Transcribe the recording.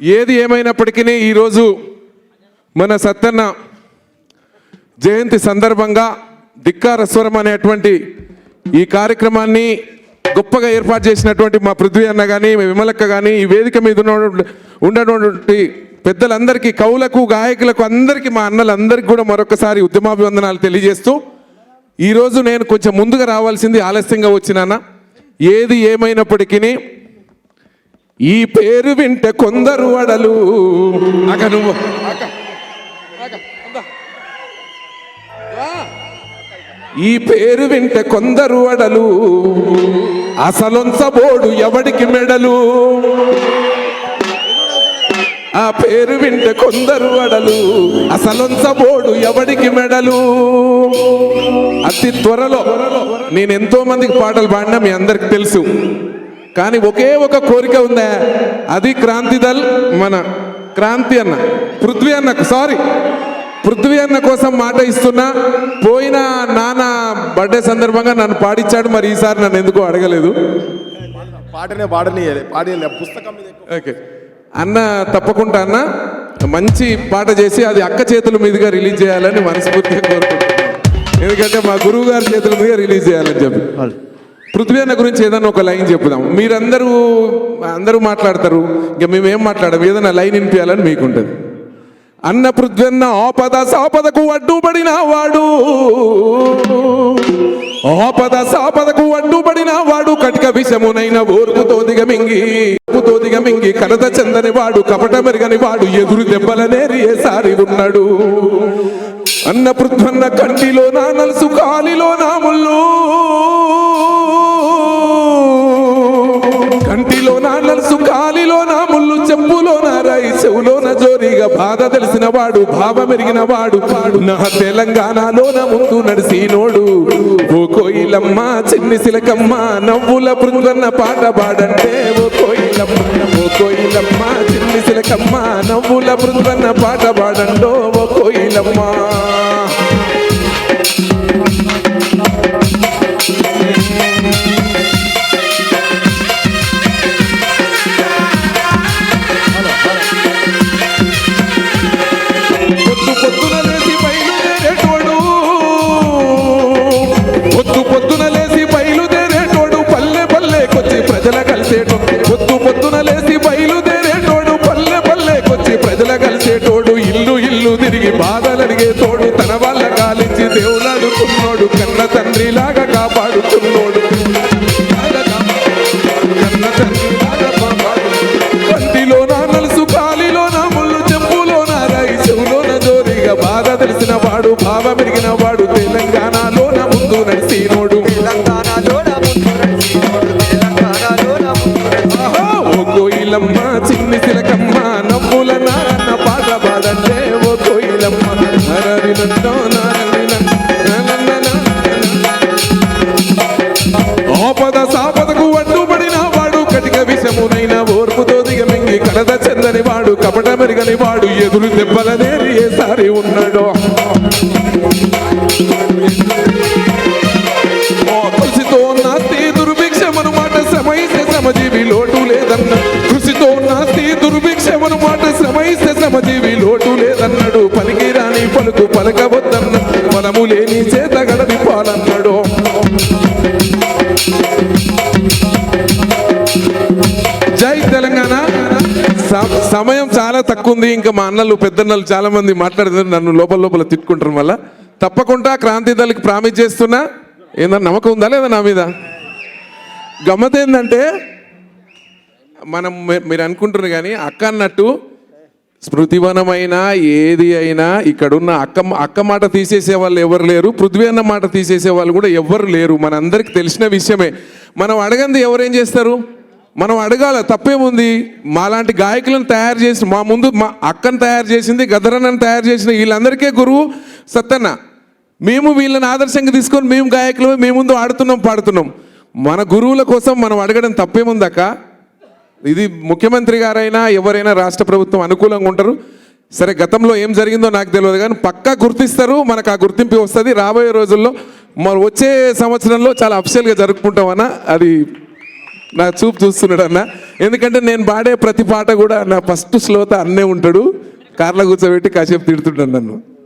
ఏది ఏమైనప్పటికీ ఈరోజు మన సత్తన్న జయంతి సందర్భంగా ధిక్కార స్వరం అనేటువంటి ఈ కార్యక్రమాన్ని గొప్పగా ఏర్పాటు చేసినటువంటి మా పృథ్వీ అన్న కానీ విమలక్క కానీ ఈ వేదిక మీద ఉన్నటువంటి పెద్దలందరికీ, కవులకు, గాయకులకు అందరికీ, మా అన్నలందరికీ కూడా మరొకసారి ఉద్యమాభివందనాలు తెలియజేస్తూ, ఈరోజు నేను కొంచెం ముందుగా రావాల్సింది ఆలస్యంగా వచ్చినానా. ఏది ఏమైనప్పటికీ ఈ పేరు వింటే కొందరు అడలు ఈ పేరు వింటే కొందరు అడలు అసలొంచబోడు ఎవడికి మెడలు. ఆ పేరు వింటే కొందరు అడలు అసలొంచబోడు ఎవడికి మెడలు. అతి త్వరలో నేను ఎంతో మందికి పాటలు పాడినా మీ అందరికి తెలుసు. కానీ ఒకే ఒక కోరిక ఉందా, అది క్రాంతిదల్ మన క్రాంతి అన్న పృథ్వీ అన్నకు పృథ్వీ అన్న కోసం మాట ఇస్తున్నా. పోయిన నాన్న బర్త్డే సందర్భంగా నన్ను పాడించాడు, మరి ఈసారి నన్ను ఎందుకో అడగలేదు. ఓకే అన్న, తప్పకుండా అన్న మంచి పాట చేసి అది అక్క చేతుల మీదుగా రిలీజ్ చేయాలని మనస్ఫూర్తిగా కోరుకుంటున్నాను. ఎందుకంటే మా గురువు గారి చేతుల మీదుగా రిలీజ్ చేయాలని చెప్పి. పృథ్వీ అన్న గురించి ఏదన్నా ఒక లైన్ చెప్పుదాం. అందరూ మాట్లాడతారు, ఇంకా మేమేం మాట్లాడము, ఏదైనా లైన్ వినిపించాలని మీకుంటుంది. అన్న పృథ్వీ అన్న ఆపద సాపదకు అడ్డుపడిన వాడు, ఆపద సాపదకు అడ్డుపడిన వాడు, కటిక విషమునైన ఓర్పుతో దిగమింగి కలత చెందని వాడు, కపట మెరుగని వాడు, ఎదురు దెబ్బలనేరి ఏసారి ఉన్నాడు. అన్న పృథ్వన్న కంటిలో నా నలుసు, కాలిలో నా ముళ్ళు, కంటిలో నా నలుసు, కాలిలో నా ముళ్ళు, చెప్పులో నా రాయి, చెవులోన జోరిగా బాధ తెలిసిన వాడు, భావమెరిగిన వాడు, నా తెలంగాణలోన ముందు నడిసినోడు. ఓ కోయిలమ్మ చిన్ని సిలకమ్మ నవ్వుల పృథ్వన్న పాట పాడంటే, ఓ కోయిలమ్మ చిన్ని సిలకమ్మ నవ్వుల పృథ్వన్న పాట పాడండో, ఓ కోయిలమ్మ. పొద్దున లేసి బయలుదేరేటోడు, పల్లె పల్లెకొచ్చి ప్రజల కలిసేటోడు, పొద్దున లేసి బయలుదేరేటోడు, పల్లె పల్లెకొచ్చి ప్రజల కలిసేటోడు, ఇల్లు ఇల్లు తిరిగి బాధలు అడిగేటోడు, తన వాళ్ళ కాలించి దేవుడు అడుగుతున్నాడు, కన్న తండ్రిలాగా కాపాడుతున్నాడు, కంటిలో నా నలుసు, కాలిలో నా ముళ్ళు, చెప్పులో నా రాయి, చెవులోన జోరిగా బాధ తెలిసిన వాడు, భావ మెరిగిన వాడు, తెలంగాణలోన ముందు నడిసినోడు. ఓ కోయిలమ్మ చిన్ని సిలకమ్మ నవ్వుల నాన్న పాట పాడంటే, ఓ కోయిలమ్మ ఆపద సాపదకు అడ్డుపడిన వాడు, కటిక విషమునైన ఓర్పుతో దిగమింగి కలత చెందని వాడు, కపట మెరుగని వాడు, ఎదురు దెబ్బలనేరి ఏసారి ఉన్నాడు. కృషితో నాస్తి దుర్భిక్షమను మాట, శ్రమైస్తే శ్రమజీవి లోటు లేదన్న, కృషితో నాస్తి దుర్భిక్షమను మాట, శ్రమైస్తే శ్రమజీవి లోటు లేదన్నాడు, పలికి రాని పలుకు పలకవద్దన్న, మనము లేని చేత గడవి పాలన్నాడు. జై తెలంగాణ. సమయం చాలా తక్కువ ఉంది, ఇంకా మా అన్నలు పెద్దన్నలు చాలా మంది మాట్లాడుతున్నారు, నన్ను లోపల తిట్టుకుంటారు. మళ్ళా తప్పకుండా క్రాంతి దళకి ప్రామిస్ చేస్తున్నా. ఏందన్నా నమ్మకం ఉందా లేదా నా మీద? గమ్మత్ ఏంటంటే మీరు అనుకుంటున్నారు కానీ అక్క అన్నట్టు స్మృతివనమైనా ఏది అయినా ఇక్కడున్న అక్క మాట తీసేసే వాళ్ళు ఎవరు లేరు, పృథ్వీ అన్న మాట తీసేసే వాళ్ళు కూడా ఎవరు లేరు. మనందరికి తెలిసిన విషయమే. మనం అడగంది ఎవరేం చేస్తారు? మనం అడగాల, తప్పేముంది? మాలాంటి గాయకులను తయారు చేసి, మా ముందు మా అక్కను తయారు చేసింది, గద్దరన్నను తయారు చేసిన వీళ్ళందరికీ గురువు సత్తన్న. మేము వీళ్ళని ఆదర్శంగా తీసుకొని మేము గాయకులు మేము ముందు ఆడుతున్నాం, పాడుతున్నాం. మన గురువుల కోసం మనం అడగడం తప్పేముందక్క? ఇది ముఖ్యమంత్రి గారైనా ఎవరైనా రాష్ట్ర ప్రభుత్వం అనుకూలంగా ఉంటారు. సరే, గతంలో ఏం జరిగిందో నాకు తెలియదు కానీ పక్కా గుర్తిస్తారు, మనకు ఆ గుర్తింపు వస్తుంది. రాబోయే రోజుల్లో మరి వచ్చే సంవత్సరంలో చాలా అఫిషియల్గా జరుపుకుంటామన్నా. అది నా చూపు చూస్తున్నాడు అన్న. ఎందుకంటే నేను పాడే ప్రతి పాట కూడా నా ఫస్ట్ శ్లోత అన్నే ఉంటాడు, కార్లో కూర్చోబెట్టి కాసేపు తిడుతుంటాను నన్ను.